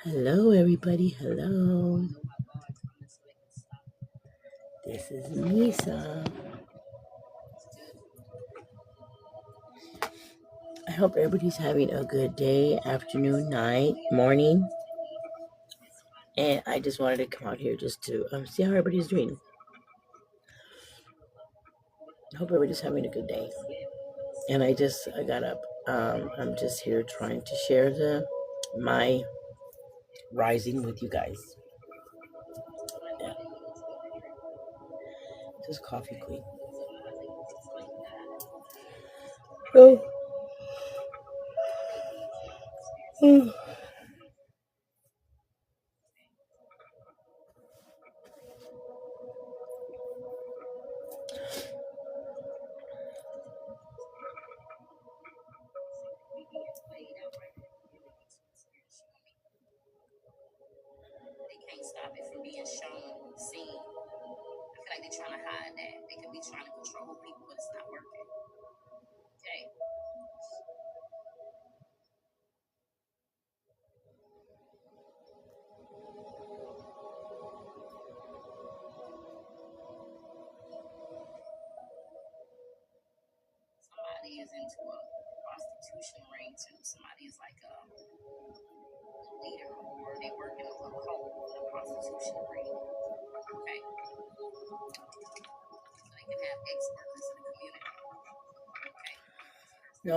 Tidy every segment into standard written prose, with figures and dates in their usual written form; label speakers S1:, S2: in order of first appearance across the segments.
S1: Hello, everybody. Hello. This is Misa. I hope everybody's having a good day, afternoon, night, morning. And I just wanted to come out here just to see how everybody's doing. I hope everybody's having a good day. And I got up. I'm just here trying to share my rising with you guys. Yeah, just coffee queen. Oh.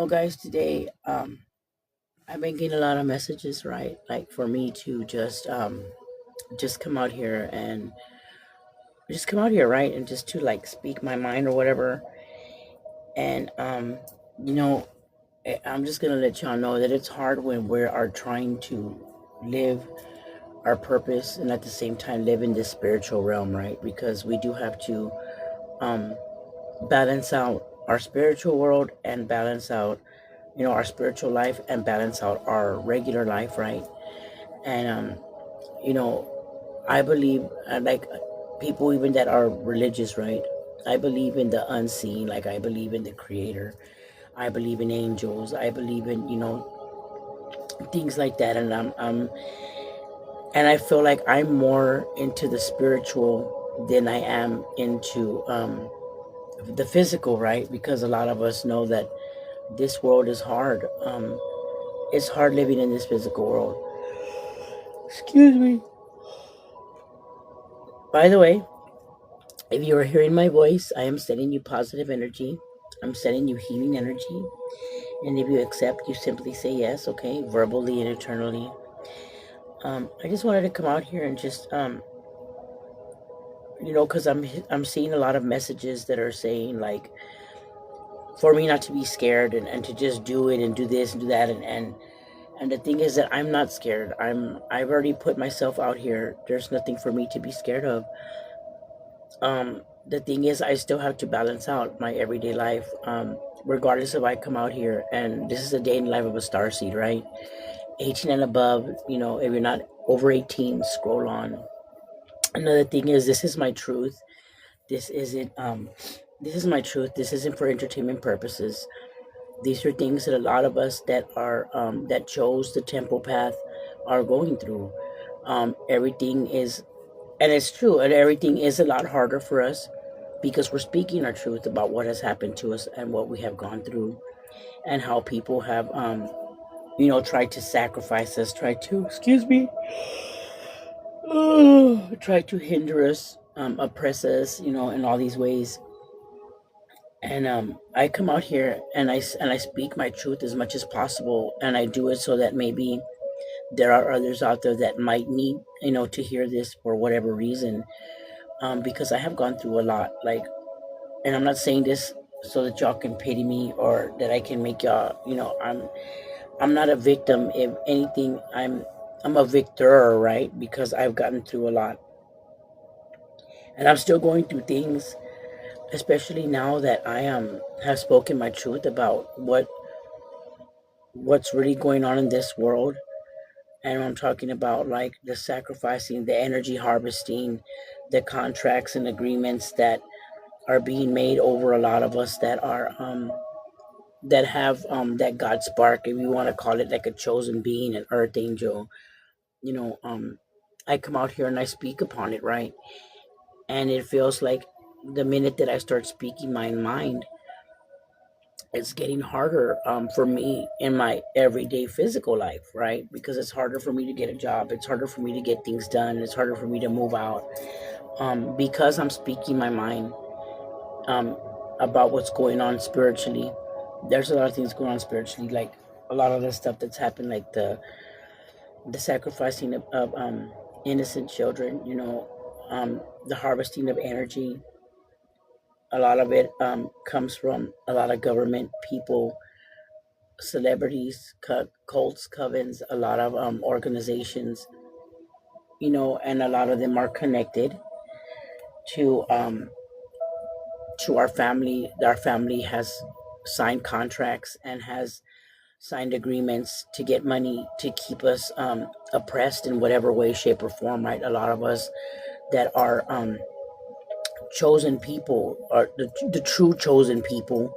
S1: Guys, today I've been getting a lot of messages, right? Like for me to just come out here and just come out here, right? And just to like speak my mind or whatever. And you know, I'm just gonna let y'all know that it's hard when we are trying to live our purpose and at the same time live in this spiritual realm, right? Because we do have to um balance out our spiritual world and balance out, our spiritual life and balance out our regular life, right? And you know, I believe, like people even that are religious, right? I believe in the unseen, like I believe in the creator. I believe in angels. I believe in, things like that. And I feel like I'm more into the spiritual than I am into the physical, right? Because a lot of us know that this world is hard. It's hard living in this physical world. Excuse me. By the way, if you are hearing my voice, I am sending you positive energy. I'm sending you healing energy. And if you accept, you simply say yes, okay, verbally and eternally. I just wanted to come out here and just, because I'm seeing a lot of messages that are saying like for me not to be scared and to just do it and do this and do that and the thing is that I'm not scared. I've already put myself out here. There's nothing for me to be scared of. The thing is, I still have to balance out my everyday life. Regardless if I come out here and this is a day in the life of a starseed, right? 18 and above, if you're not over 18, scroll on. Another thing is, this is my truth. This isn't, this is my truth. This isn't for entertainment purposes. These are things that a lot of us that are, that chose the temple path are going through. Everything is, and it's true, and everything is a lot harder for us because we're speaking our truth about what has happened to us and what we have gone through and how people have, tried to sacrifice us, excuse me, try to hinder us, oppress us, in all these ways. And I come out here and I speak my truth as much as possible, and I do it so that maybe there are others out there that might need, to hear this for whatever reason, because I have gone through a lot. Like, and I'm not saying this so that y'all can pity me or that I can make y'all, I'm not a victim. If anything, I'm a victor, right? Because I've gotten through a lot, and I'm still going through things, especially now that I have spoken my truth about what's really going on in this world. And I'm talking about like the sacrificing, the energy harvesting, the contracts and agreements that are being made over a lot of us that are that have that God spark, if you want to call it like a chosen being, an earth angel, you know, I come out here and I speak upon it, right? And it feels like the minute that I start speaking my mind, it's getting harder for me in my everyday physical life, right? Because it's harder for me to get a job. It's harder for me to get things done. It's harder for me to move out because I'm speaking my mind um, about what's going on spiritually. There's a lot of things going on spiritually, like a lot of the stuff that's happened, like the sacrificing of innocent children, the harvesting of energy. A lot of it comes from a lot of government people, celebrities, cults, covens, a lot of organizations, and a lot of them are connected to our family. Our family has signed contracts and has signed agreements to get money to keep us oppressed in whatever way, shape, or form. Right, a lot of us that are chosen people, are the true chosen people,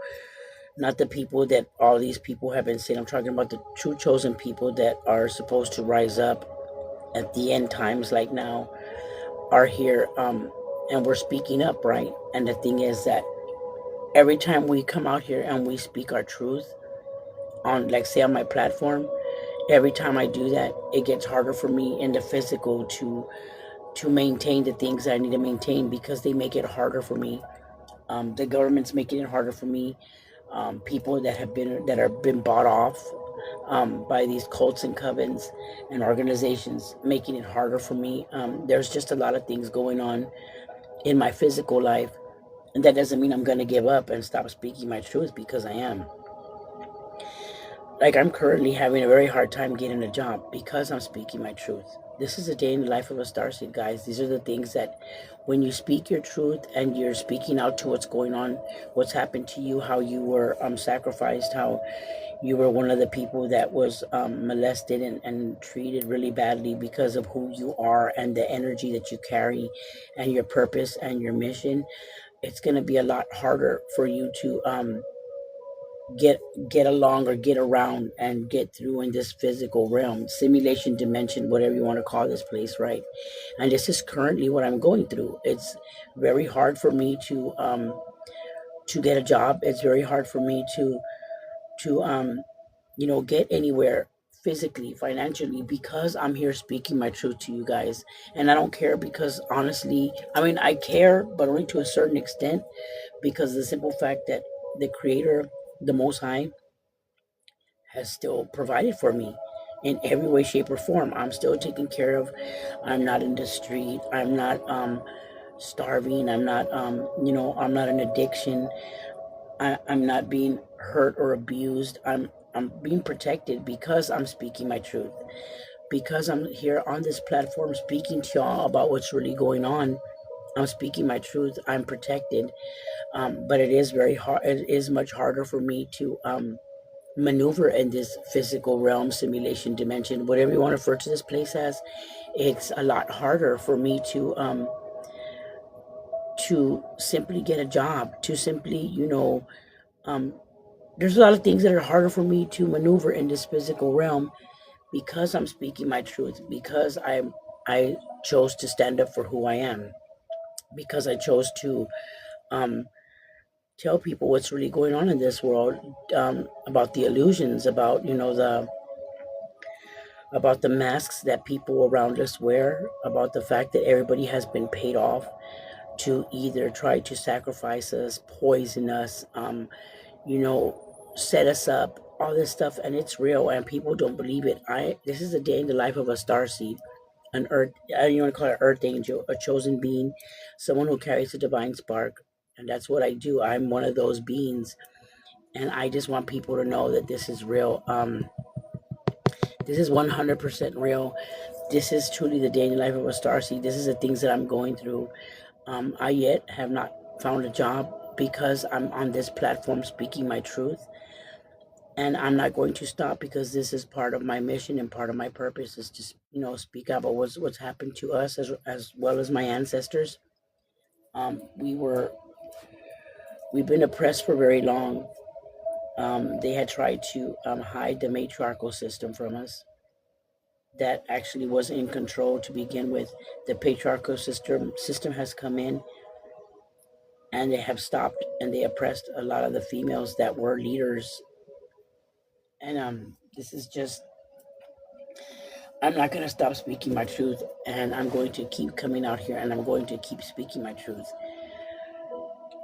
S1: not the people that all these people have been saying. I'm talking about the true chosen people that are supposed to rise up at the end times, like now, are here, and we're speaking up, right? And the thing is that every time we come out here and we speak our truth on, like, say, on my platform, every time I do that, it gets harder for me in the physical to maintain the things that I need to maintain, because they make it harder for me. The government's making it harder for me. People that have been bought off by these cults and covens and organizations, making it harder for me. There's just a lot of things going on in my physical life, and that doesn't mean I'm going to give up and stop speaking my truth, because I am. Like, I'm currently having a very hard time getting a job because I'm speaking my truth. This is a day in the life of a starseed, guys. These are the things that, when you speak your truth and you're speaking out to what's going on, what's happened to you, how you were sacrificed, how you were one of the people that was molested and treated really badly because of who you are and the energy that you carry and your purpose and your mission. It's going to be a lot harder for you to get along or get around and get through in this physical realm, simulation dimension, whatever you want to call this place, right? And this is currently what I'm going through. It's very hard for me to get a job. It's very hard for me to get anywhere physically, financially, because I'm here speaking my truth to you guys. And I don't care, because honestly, I mean, I care, but only to a certain extent, because the simple fact that the Creator, the Most High, has still provided for me in every way, shape, or form. I'm still taken care of. I'm not in the street. I'm not starving. I'm not I'm not an addiction. I'm not being hurt or abused. I'm being protected because I'm speaking my truth. Because I'm here on this platform speaking to y'all about what's really going on. I'm speaking my truth. I'm protected. But it is very hard. It is much harder for me to maneuver in this physical realm, simulation dimension, whatever you want to refer to this place as. It's a lot harder for me to simply get a job, to simply, um, there's a lot of things that are harder for me to maneuver in this physical realm, because I'm speaking my truth, because I chose to stand up for who I am, because I chose to um, tell people what's really going on in this world, about the illusions, about the masks that people around us wear, about the fact that everybody has been paid off to either try to sacrifice us, poison us, you know, set us up, all this stuff, and it's real, and people don't believe it. This is a day in the life of a starseed, an earth, I don't even want to call it earth angel, a chosen being, someone who carries a divine spark, and that's what I do. I'm one of those beings, and I just want people to know that this is real. This is 100% real. This is truly the day in the life of a starseed. This is the things that I'm going through. I yet have not found a job because I'm on this platform speaking my truth. And I'm not going to stop, because this is part of my mission and part of my purpose is to, speak out about what's happened to us, as well as my ancestors. Um, we were we've been oppressed for very long. They had tried to hide the matriarchal system from us. that actually was in control to begin with. The patriarchal system has come in, and they have stopped and they oppressed a lot of the females that were leaders. And this is just, I'm not going to stop speaking my truth, and I'm going to keep coming out here, and I'm going to keep speaking my truth.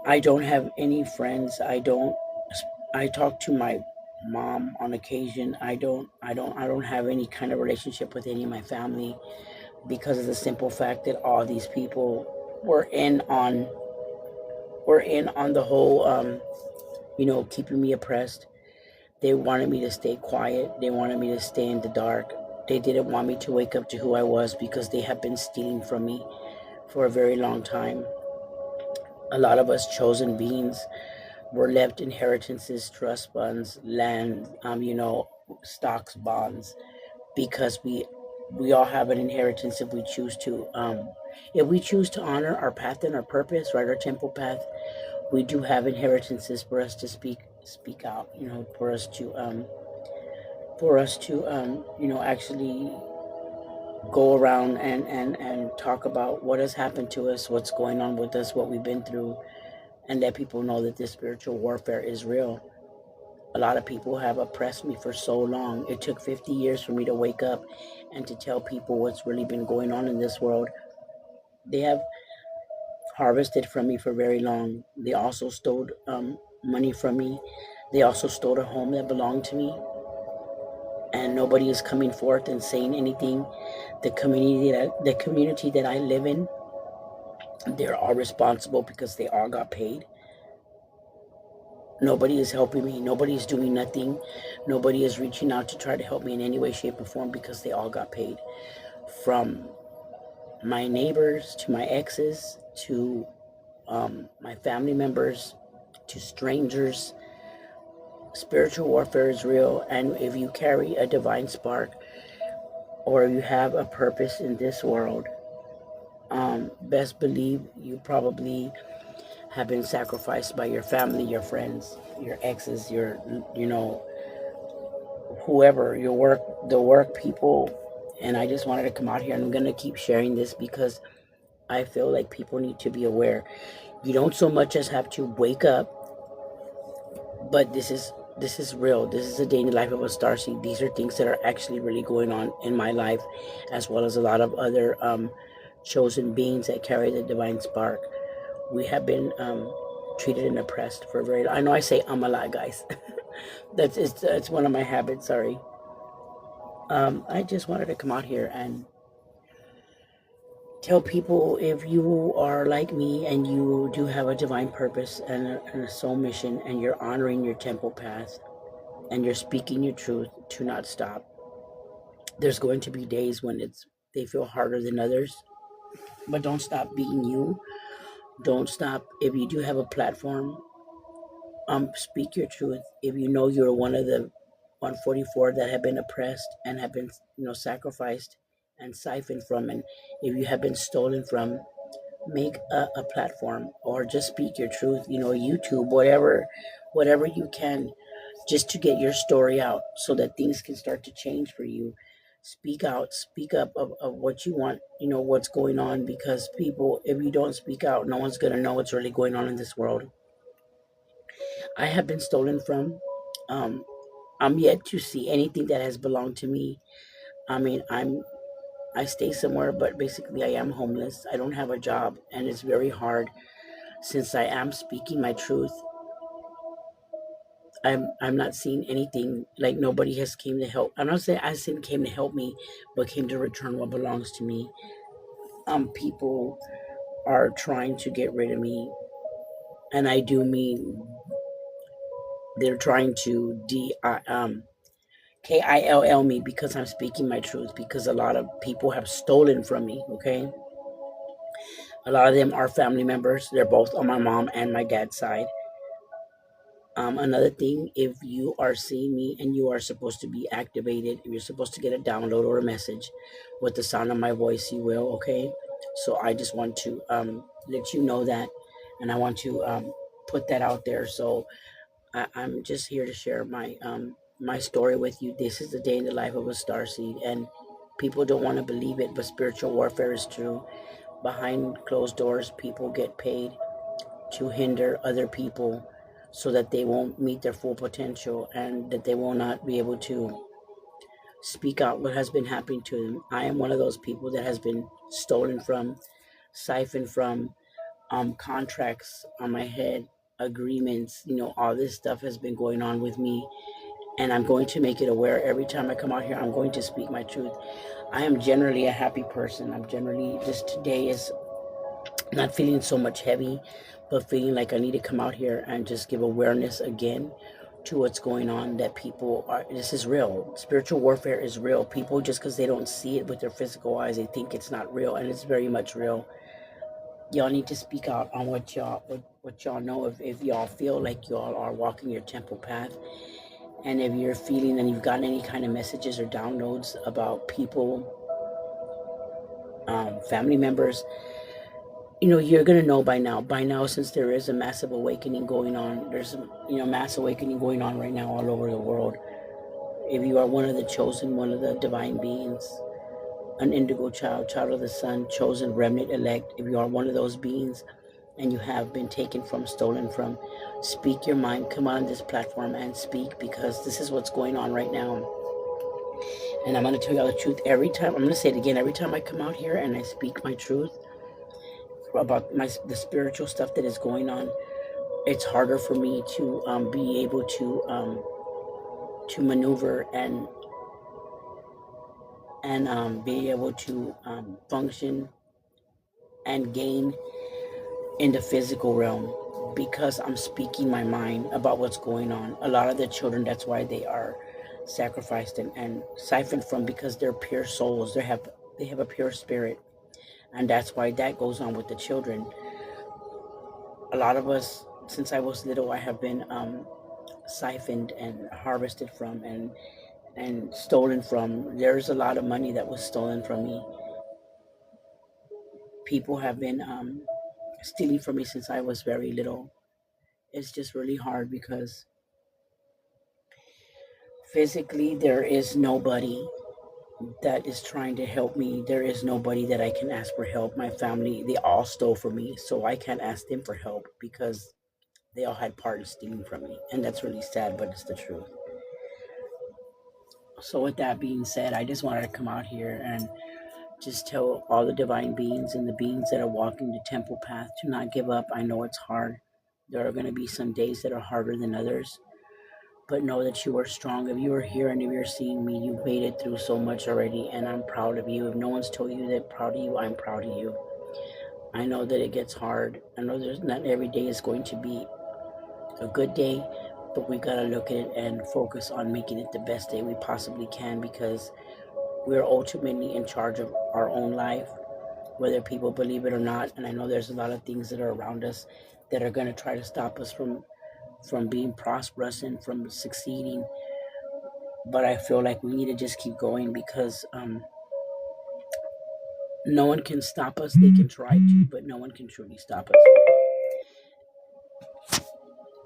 S1: I don't have any friends. I talk to my mom on occasion. I don't have any kind of relationship with any of my family, because of the simple fact that all these people were in on the whole keeping me oppressed. They wanted me to stay quiet. They wanted me to stay in the dark. They didn't want me to wake up to who I was, because they have been stealing from me for a very long time. A lot of us chosen beings were left inheritances, trust funds, land, stocks, bonds, because we all have an inheritance if we choose to. If we choose to honor our path and our purpose, right, our temple path, we do have inheritances for us to speak out. For us to actually go around and talk about what has happened to us, what's going on with us, what we've been through, and let people know that this spiritual warfare is real. A lot of people have oppressed me for so long. It took 50 years for me to wake up and to tell people what's really been going on in this world. They have harvested from me for very long. They also stole money from me. They also stole a home that belonged to me. And nobody is coming forth and saying anything. The community that I live in, they're all responsible because they all got paid. Nobody is helping me. Nobody is doing nothing. Nobody is reaching out to try to help me in any way, shape, or form, because they all got paid. From my neighbors to my exes to my family members to strangers. Spiritual warfare is real, and if you carry a divine spark or you have a purpose in this world, best believe you probably have been sacrificed by your family, your friends, your exes, whoever, the work people. And I just wanted to come out here, and I'm going to keep sharing this because I feel like people need to be aware. You don't so much as have to wake up, but this is real. This is a day in the life of a starseed. These are things that are actually really going on in my life, as well as a lot of other chosen beings that carry the divine spark. We have been treated and oppressed for very. I know I say a lot, guys. It's one of my habits. Sorry. I just wanted to come out here and tell people, if you are like me and you do have a divine purpose and a soul mission, and you're honoring your temple path and you're speaking your truth, to not stop. There's going to be days when they feel harder than others, but don't stop being you. Don't stop. If you do have a platform, speak your truth. If you know you're one of the 144 that have been oppressed and have been sacrificed and siphoned from, and if you have been stolen from, make a platform, or just speak your truth. YouTube, whatever you can, just to get your story out, so that things can start to change for you. Speak out, speak up of what you want, what's going on, because people, if you don't speak out, no one's going to know what's really going on in this world. I have been stolen from. um, I'm yet to see anything that has belonged to me. I mean, I stay somewhere, but basically I am homeless. I don't have a job, and it's very hard. Since I am speaking my truth, I'm not seeing anything. Like, nobody has came to help. I'm not saying I saying came to help me, but came to return what belongs to me. People are trying to get rid of me, and I do mean they're trying to kill me, because I'm speaking my truth. Because a lot of people have stolen from me. Okay, a lot of them are family members. They're both on my mom and my dad's side. Another thing, if you are seeing me and you are supposed to be activated, if you're supposed to get a download or a message with the sound of my voice, you will, okay? So I just want to let you know that, and I want to put that out there. So I'm just here to share my story with you. This is the day in the life of a starseed, and People don't want to believe it, but spiritual warfare is true. Behind closed doors, people get paid to hinder other people so that they won't meet their full potential and that they will not be able to speak out what has been happening to them. I am one of those people that has been stolen from, siphoned from, contracts on my head, agreements, all this stuff has been going on with me. And I'm going to make it aware every time I come out here. I'm going to speak my truth. I am generally a happy person. I'm generally, just today is not feeling so much heavy, but feeling like I need to come out here and just give awareness again to what's going on. That people are, this is real. Spiritual warfare is real. People, just because they don't see it with their physical eyes, they think it's not real, and it's very much real. Y'all need to speak out on what y'all know. If y'all feel like y'all are walking your temple path, and if you're feeling and you've gotten any kind of messages or downloads about people, family members, you're gonna know by now. By now, since there is a massive awakening going on, there's a mass awakening going on right now all over the world. If you are one of the chosen, one of the divine beings, an indigo child, child of the sun, chosen remnant elect, if you are one of those beings and you have been taken from, stolen from, speak your mind. Come on this platform and speak, because this is what's going on right now. And I'm going to tell y'all the truth every time. I'm going to say it again every time I come out here and I speak my truth about the spiritual stuff that is going on. It's harder for me to be able to maneuver and be able to function and gain in the physical realm, because I'm speaking my mind about what's going on. A lot of the children, that's why they are sacrificed and siphoned from, because they're pure souls. They have a pure spirit, and that's why that goes on with the children. A lot of us, since I was little, I have been siphoned and harvested from and stolen from. There's a lot of money that was stolen from me. People have been stealing from me since I was very little. It's just really hard because physically there is nobody that is trying to help me. There is nobody that I can ask for help. My family, they all stole from me, so I can't ask them for help because they all had part in stealing from me. And that's really sad, but it's the truth. So with that being said, I just wanted to come out here and just tell all the divine beings and the beings that are walking the temple path to not give up. I know it's hard. There are going to be some days that are harder than others, but know that you are strong. If you are here and if you're seeing me, you've made it through so much already, and I'm proud of you. If no one's told you that proud of you, I'm proud of you. I know that it gets hard. I know there's not every day is going to be a good day, but we got to look at it and focus on making it the best day we possibly can, because we're ultimately in charge of our own life, whether people believe it or not. And I know there's a lot of things that are around us that are going to try to stop us from being prosperous and from succeeding. But I feel like we need to just keep going, because no one can stop us. They can try to, but no one can truly stop us.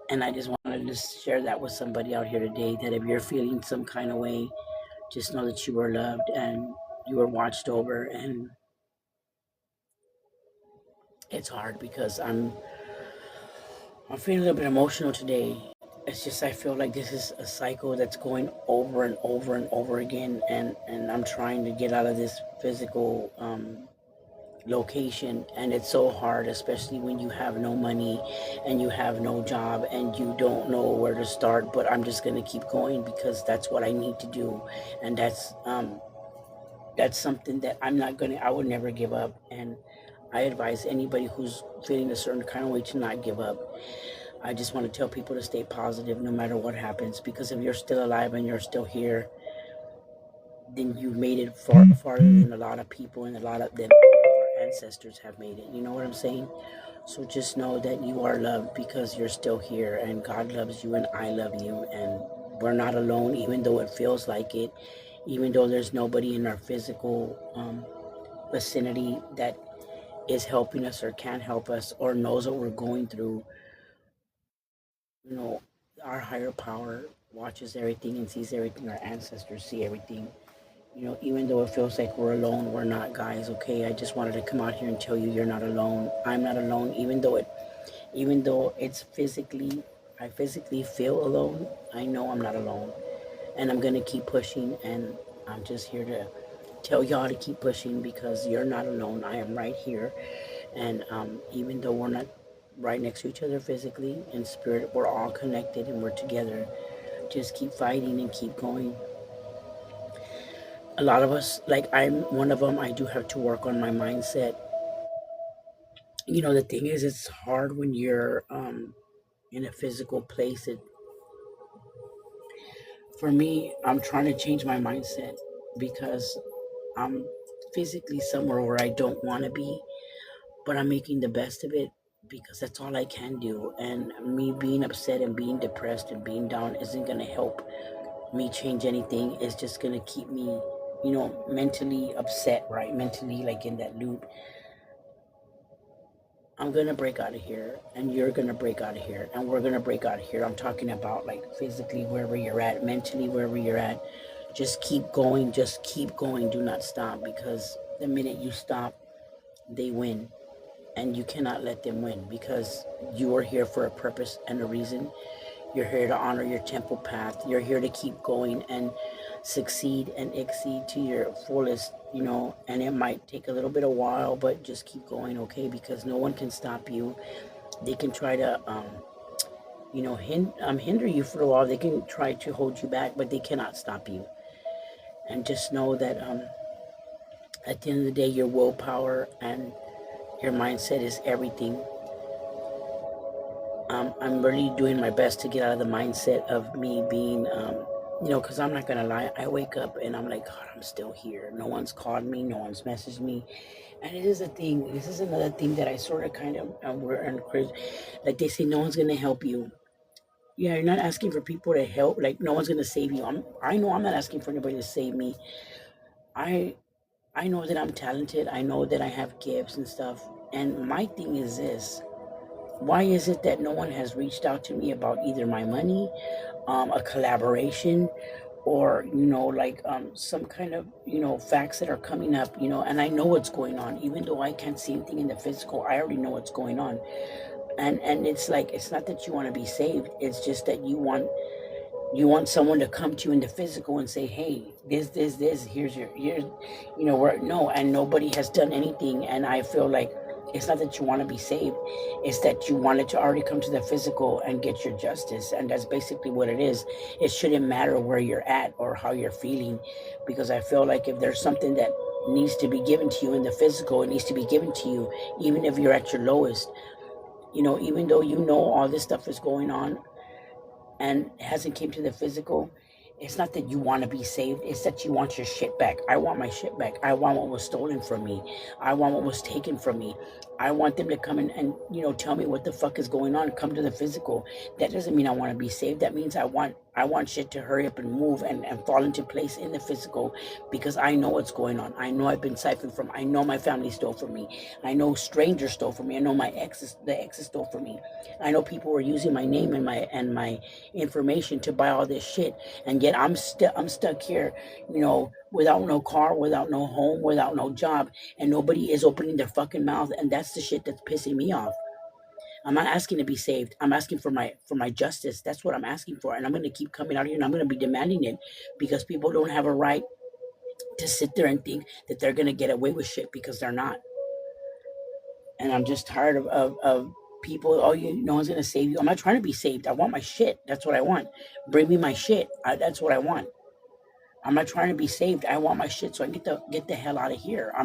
S1: And I just wanted to share that with somebody out here today, that if you're feeling some kind of way, just know that you are loved and you are watched over. And it's hard because I'm feeling a little bit emotional today. It's just I feel like this is a cycle that's going over and over and over again, and I'm trying to get out of this physical location, and it's so hard, especially when you have no money and you have no job and you don't know where to start. But I'm just going to keep going because that's what I need to do, and that's something that I would never give up. And I advise anybody who's feeling a certain kind of way to not give up. I just want to tell people to stay positive no matter what happens, because if you're still alive and you're still here, then you've made it farther than a lot of people, and a lot of them, our ancestors have made it. You know what I'm saying? So just know that you are loved because you're still here, and God loves you, and I love you, and we're not alone, even though it feels like it, even though there's nobody in our physical vicinity that is helping us or can help us or knows what we're going through. You know, our higher power watches everything and sees everything. Our ancestors see everything. Even though it feels like we're alone, we're not, guys. Okay, I just wanted to come out here and tell you you're not alone. I'm not alone, even though it's physically, I physically feel alone. I know I'm not alone, and I'm gonna keep pushing. And I'm just here to tell y'all to keep pushing because you're not alone. I am right here, and even though we're not right next to each other physically, in spirit, we're all connected and we're together. Just keep fighting and keep going. A lot of us, like I'm one of them, I do have to work on my mindset. The thing is, it's hard when you're in a physical place. For me, I'm trying to change my mindset because I'm physically somewhere where I don't want to be, but I'm making the best of it because that's all I can do. And me being upset and being depressed and being down isn't going to help me change anything. It's just going to keep me, mentally upset, right? Mentally, like in that loop. I'm gonna break out of here, and you're gonna break out of here, and we're gonna break out of here. I'm talking about like physically wherever you're at, mentally wherever you're at. Just keep going, just keep going. Do not stop because the minute you stop, they win, and you cannot let them win because you are here for a purpose and a reason. You're here to honor your temple path. You're here to keep going and succeed and exceed to your fullest. And it might take a little bit of while, but just keep going, okay? Because no one can stop you. They can try to, hinder you for a while. They can try to hold you back, but they cannot stop you. And just know that at the end of the day, your willpower and your mindset is everything. I'm really doing my best to get out of the mindset of me being, because I'm not going to lie. I wake up and I'm like, God, I'm still here. No one's called me. No one's messaged me. And it is a thing. This is another thing that I sort of kind of, we're encouraged. Like they say, no one's going to help you. Yeah, you're not asking for people to help. Like no one's going to save you. I know I'm not asking for anybody to save me. I, I know that I'm talented. I know that I have gifts and stuff. And my thing is this. Why is it that no one has reached out to me about either my money, a collaboration, or like some kind of facts that are coming up, and I know what's going on, even though I can't see anything in the physical. I already know what's going on, and it's like it's not that you want to be saved. It's just that you want someone to come to you in the physical and say, hey, this, here's where no, and nobody has done anything. And I feel like it's not that you want to be saved, it's that you wanted to already come to the physical and get your justice. And that's basically what it is. It shouldn't matter where you're at or how you're feeling, because I feel like if there's something that needs to be given to you in the physical, it needs to be given to you, even if you're at your lowest. Even though all this stuff is going on and hasn't came to the physical, it's not that you want to be saved, it's that you want your shit back. I want my shit back. I want what was stolen from me. I want what was taken from me. I want them to come in and tell me what the fuck is going on, come to the physical. That doesn't mean I want to be saved. That means I want shit to hurry up and move and fall into place in the physical, because I know what's going on. I know I've been siphoned from. I know my family stole from me. I know strangers stole from me. I know the exes stole from me. I know people were using my name and my information to buy all this shit, and yet I'm stuck here, without no car, without no home, without no job, and nobody is opening their fucking mouth. And that's the shit that's pissing me off. I'm not asking to be saved. I'm asking for my justice. That's what I'm asking for. And I'm going to keep coming out here and I'm going to be demanding it, because people don't have a right to sit there and think that they're going to get away with shit, because they're not. And I'm just tired of people. Oh, no one's going to save you. I'm not trying to be saved. I want my shit. That's what I want. Bring me my shit. That's what I want. I'm not trying to be saved. I want my shit so I can get the hell out of here. I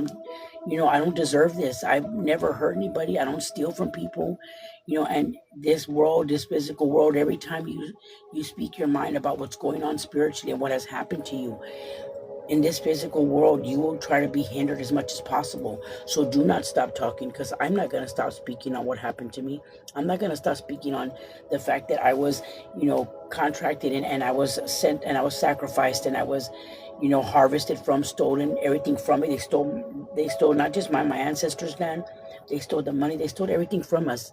S1: don't deserve this. I've never hurt anybody. I don't steal from people, and this world, this physical world, every time you speak your mind about what's going on spiritually and what has happened to you, in this physical world, you will try to be hindered as much as possible. So do not stop talking, because I'm not going to stop speaking on what happened to me. I'm not going to stop speaking on the fact that I was, contracted and I was sent and I was sacrificed and I was, harvested from, stolen everything from me. They stole not just my ancestors' land. They stole the money. They stole everything from us.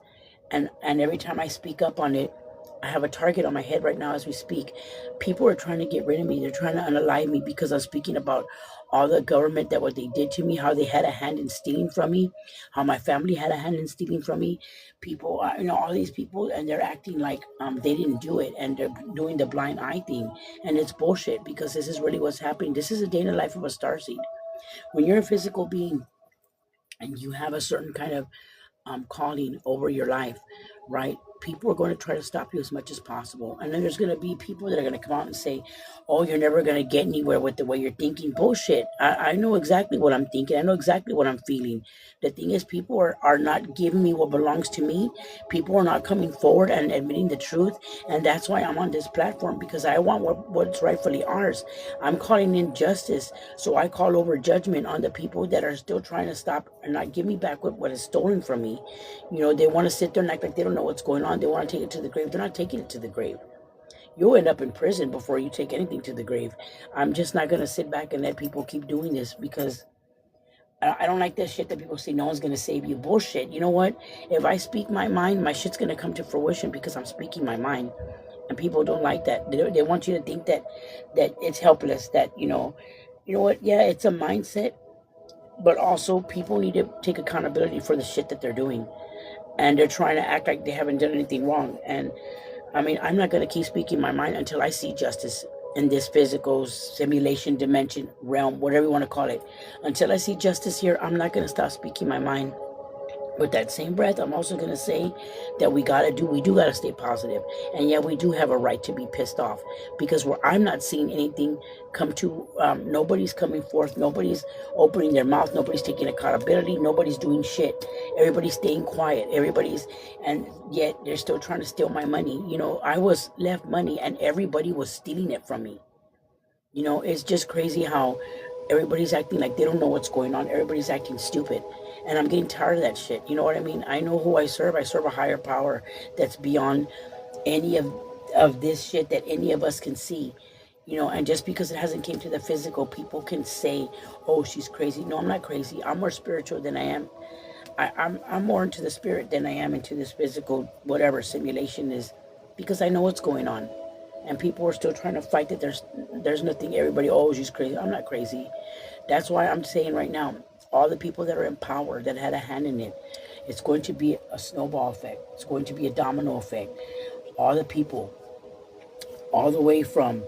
S1: And every time I speak up on it, I have a target on my head right now as we speak. People are trying to get rid of me. They're trying to unalive me because I'm speaking about all the government, that what they did to me, how they had a hand in stealing from me, how my family had a hand in stealing from me. People, all these people, and they're acting like they didn't do it, and they're doing the blind eye thing, and it's bullshit because this is really what's happening. This is a day in the life of a starseed. When you're a physical being and you have a certain kind of calling over your life, right? People are going to try to stop you as much as possible. And then there's going to be people that are going to come out and say, oh, you're never going to get anywhere with the way you're thinking. Bullshit. I know exactly what I'm thinking. I know exactly what I'm feeling. The thing is, people are not giving me what belongs to me. People are not coming forward and admitting the truth. And that's why I'm on this platform, because I want what's rightfully ours. I'm calling in justice. So I call over judgment on the people that are still trying to stop and not give me back what is stolen from me. They want to sit there and act like they don't know what's going on. They want to take it to the grave. They're not taking it to the grave. You'll end up in prison before you take anything to the grave. I'm just not going to sit back and let people keep doing this, because I don't like that shit that people say no one's going to save you. Bullshit. You know what? If I speak my mind, my shit's going to come to fruition because I'm speaking my mind. And people don't like that. They want you to think that it's helpless, that, you know what? Yeah, it's a mindset, but also people need to take accountability for the shit that they're doing. And they're trying to act like they haven't done anything wrong. And I mean, I'm not going to keep speaking my mind until I see justice in this physical simulation dimension realm, whatever you want to call it. Until I see justice here, I'm not going to stop speaking my mind. With that same breath, I'm also going to say that we do got to stay positive. And yeah, we do have a right to be pissed off, because where I'm not seeing anything come to, nobody's coming forth, nobody's opening their mouth, nobody's taking accountability, nobody's doing shit. Everybody's staying quiet, and yet they're still trying to steal my money. I was left money and everybody was stealing it from me. It's just crazy how everybody's acting like they don't know what's going on. Everybody's acting stupid. And I'm getting tired of that shit. You know what I mean? I know who I serve. I serve a higher power that's beyond any of this shit that any of us can see. And just because it hasn't came to the physical, people can say, oh, she's crazy. No, I'm not crazy. I'm more spiritual than I am. I'm more into the spirit than I am into this physical, whatever simulation is, because I know what's going on. And people are still trying to fight that there's nothing. Everybody, oh, she's crazy. I'm not crazy. That's why I'm saying right now, all the people that are in power, that had a hand in it, it's going to be a snowball effect. It's going to be a domino effect. All the people, all the way from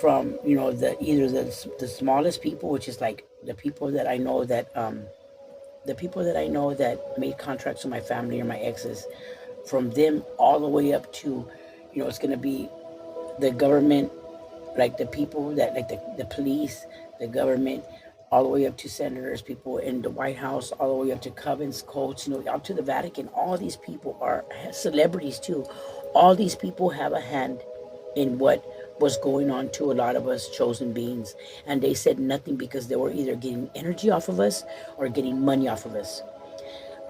S1: the smallest people, which is like the people that I know that made contracts with my family or my exes, from them all the way up to, it's going to be the government, like the people that, like the police, the government, all the way up to senators, people in the White House, all the way up to covens, coats, up to the Vatican. All these people are celebrities too. All these people have a hand in what was going on to a lot of us chosen beings. And they said nothing because they were either getting energy off of us or getting money off of us.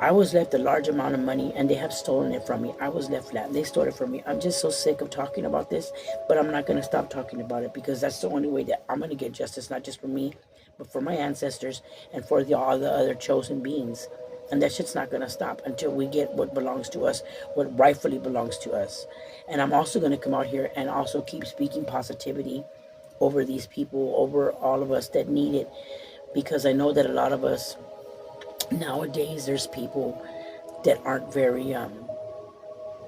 S1: I was left a large amount of money and they have stolen it from me. I was left flat. They stole it from me. I'm just so sick of talking about this, but I'm not going to stop talking about it, because that's the only way that I'm going to get justice, not just for me, but for my ancestors and for all the other chosen beings. And that shit's not going to stop until we get what belongs to us, what rightfully belongs to us. And I'm also going to come out here and also keep speaking positivity over these people, over all of us that need it, because I know that a lot of us nowadays, there's people that aren't very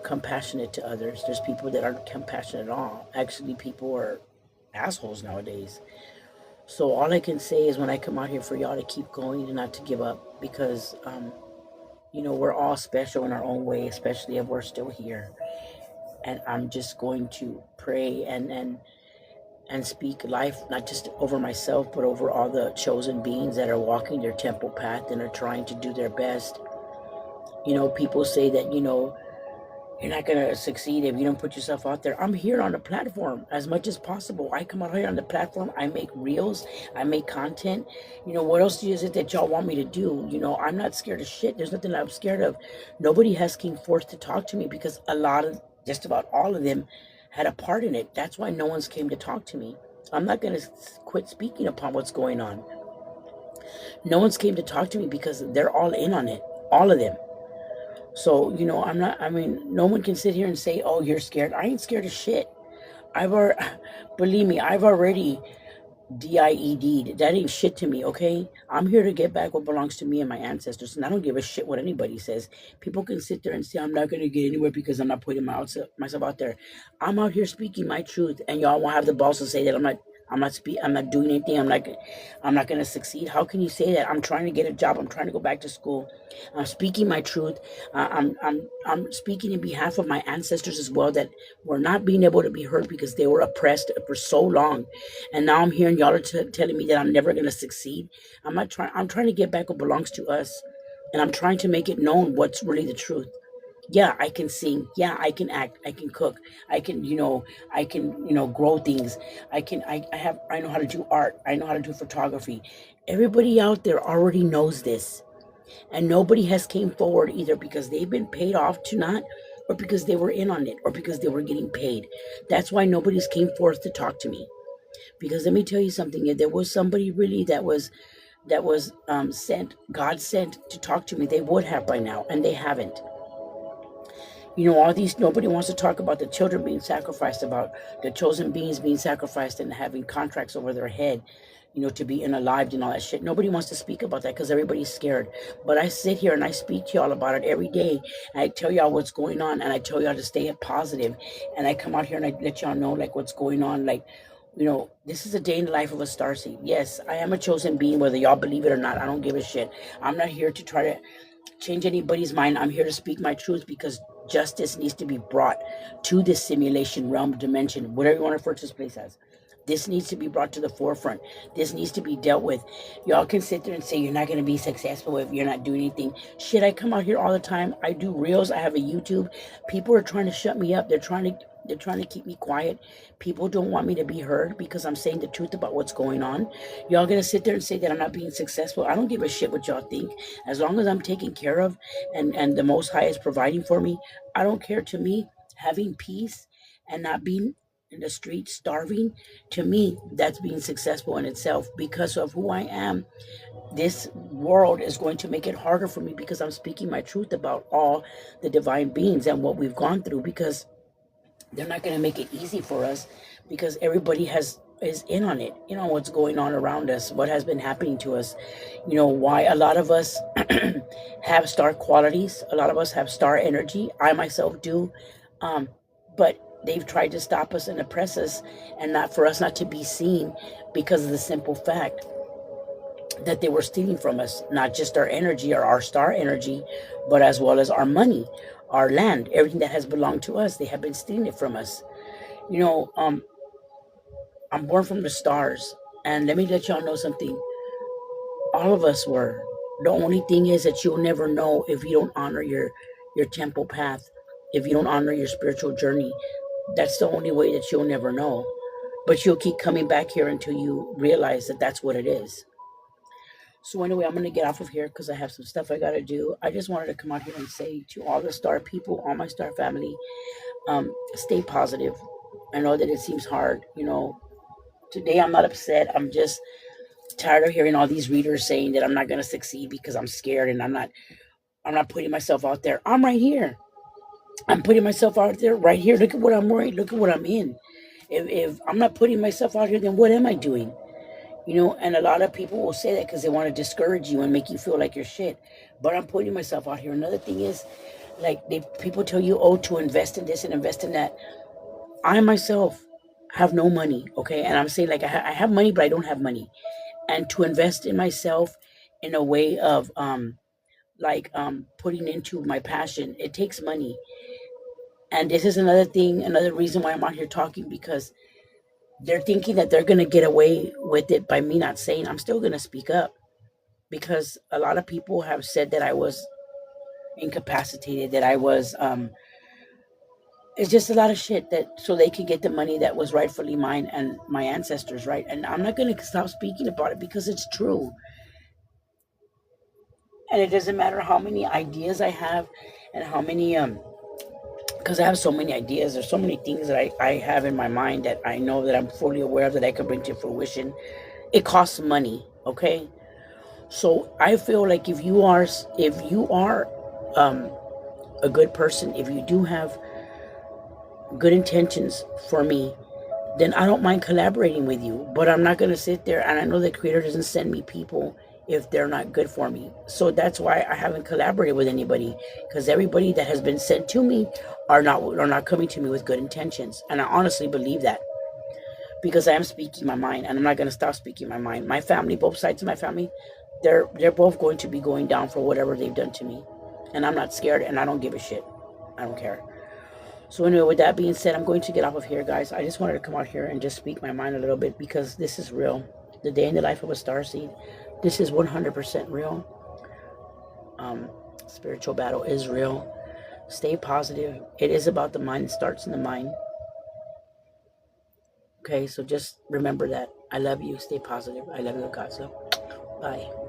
S1: compassionate to others. There's people that aren't compassionate at all. Actually, people are assholes nowadays. So all I can say is, when I come out here, for y'all to keep going and not to give up, because we're all special in our own way, especially if we're still here. And I'm just going to pray and speak life, not just over myself, but over all the chosen beings that are walking their temple path and are trying to do their best. People say that, you're not going to succeed if you don't put yourself out there. I'm here on the platform as much as possible. I come out here on the platform. I make reels. I make content. What else is it that y'all want me to do? I'm not scared of shit. There's nothing I'm scared of. Nobody has came forth to talk to me, because just about all of them had a part in it. That's why no one's came to talk to me. I'm not going to quit speaking upon what's going on. No one's came to talk to me because they're all in on it. All of them. So, I'm not, I mean, no one can sit here and say, oh, you're scared. I ain't scared of shit. I've already, believe me, I've already DIED. That ain't shit to me, okay? I'm here to get back what belongs to me and my ancestors, and I don't give a shit what anybody says. People can sit there and say I'm not going to get anywhere because I'm not putting myself out there. I'm out here speaking my truth, and y'all won't have the balls to say that I'm not doing anything. I'm not going to succeed. How can you say that? I'm trying to get a job. I'm trying to go back to school. I'm speaking my truth. I'm speaking in behalf of my ancestors as well that were not being able to be heard because they were oppressed for so long, and now I'm hearing y'all are telling me that I'm never going to succeed. I'm trying to get back what belongs to us, and I'm trying to make it known what's really the truth. Yeah, I can sing. Yeah, I can act. I can cook. I can, grow things. I know how to do art. I know how to do photography. Everybody out there already knows this, and nobody has came forward either because they've been paid off to not, or because they were in on it, or because they were getting paid. That's why nobody's came forth to talk to me. Because let me tell you something. If there was somebody really that was sent, God sent to talk to me, they would have by now, and they haven't. All these, nobody wants to talk about the children being sacrificed, about the chosen beings being sacrificed and having contracts over their head, to be unalived and all that shit. Nobody wants to speak about that because everybody's scared. But I sit here and I speak to y'all about it every day. And I tell y'all what's going on, and I tell y'all to stay positive. And I come out here and I let y'all know like what's going on. Like, this is a day in the life of a starseed. Yes, I am a chosen being, whether y'all believe it or not. I don't give a shit. I'm not here to try to change anybody's mind. I'm here to speak my truth because justice needs to be brought to this simulation realm, dimension, whatever you want to refer to this place as. This needs to be brought to the forefront. This needs to be dealt with. Y'all can sit there and say you're not going to be successful if you're not doing anything. Shit, I come out here all the time. I do reels. I have a YouTube. People are trying to shut me up. They're trying to keep me quiet. People don't want me to be heard because I'm saying the truth about what's going on. Y'all gonna sit there and say that I'm not being successful. I don't give a shit what y'all think. As long as I'm taken care of, and the Most High is providing for me, I don't care. To me, having peace and not being in the street starving, to me, that's being successful in itself. Because of who I am, this world is going to make it harder for me because I'm speaking my truth about all the divine beings and what we've gone through, because they're not going to make it easy for us, because everybody is in on it. What's going on around us, what has been happening to us, why a lot of us have star qualities, a lot of us have star energy. I myself do, but they've tried to stop us and oppress us, and not for us not to be seen, because of the simple fact that they were stealing from us, not just our energy or our star energy, but as well as our money, our land, everything that has belonged to us. They have been stealing it from us. You know, um, I'm born from the stars, and let me let y'all know something. All of us were. The only thing is that you'll never know if you don't honor your temple path, if you don't honor your spiritual journey. That's the only way that you'll never know. But you'll keep coming back here until you realize that that's what it is. So anyway, I'm going to get off of here because I have some stuff I got to do. I just wanted to come out here and say to all the star people, all my star family, stay positive. I know that it seems hard. Today I'm not upset. I'm just tired of hearing all these readers saying that I'm not going to succeed because I'm scared, and I'm not putting myself out there. I'm right here. I'm putting myself out there right here. Look at what I'm wearing. Look at what I'm in. If I'm not putting myself out here, then what am I doing? And a lot of people will say that because they want to discourage you and make you feel like you're shit. But I'm putting myself out here. Another thing is, like, people tell you, oh, to invest in this and invest in that. I myself have no money, okay? And I'm saying, like, I have money, but I don't have money. And to invest in myself in a way of, putting into my passion, it takes money. And this is another thing, another reason why I'm out here talking, because they're thinking that they're going to get away with it by me not saying. I'm still going to speak up, because a lot of people have said that I was incapacitated, that I was, it's just a lot of shit, that so they could get the money that was rightfully mine and my ancestors, right? And I'm not going to stop speaking about it because it's true. And it doesn't matter how many ideas I have, and how many, because I have so many ideas. There's so many things that I have in my mind that I know that I'm fully aware of, that I can bring to fruition. It costs money, okay? So I feel like if you are, um, a good person, if you do have good intentions for me, then I don't mind collaborating with you. But I'm not going to sit there, and I know the Creator doesn't send me people if they're not good for me. So that's why I haven't collaborated with anybody, because everybody that has been sent to me are not coming to me with good intentions. And I honestly believe that, because I am speaking my mind, and I'm not going to stop speaking my mind. My family, both sides of my family, they're both going to be going down for whatever they've done to me. And I'm not scared, and I don't give a shit. I don't care. So anyway, with that being said, I'm going to get off of here, guys. I just wanted to come out here and just speak my mind a little bit, because this is real. The day in the life of a starseed. This is 100% real. Spiritual battle is real. Stay positive. It is about the mind. It starts in the mind. Okay, so just remember that. I love you. Stay positive. I love you with God's love. Bye.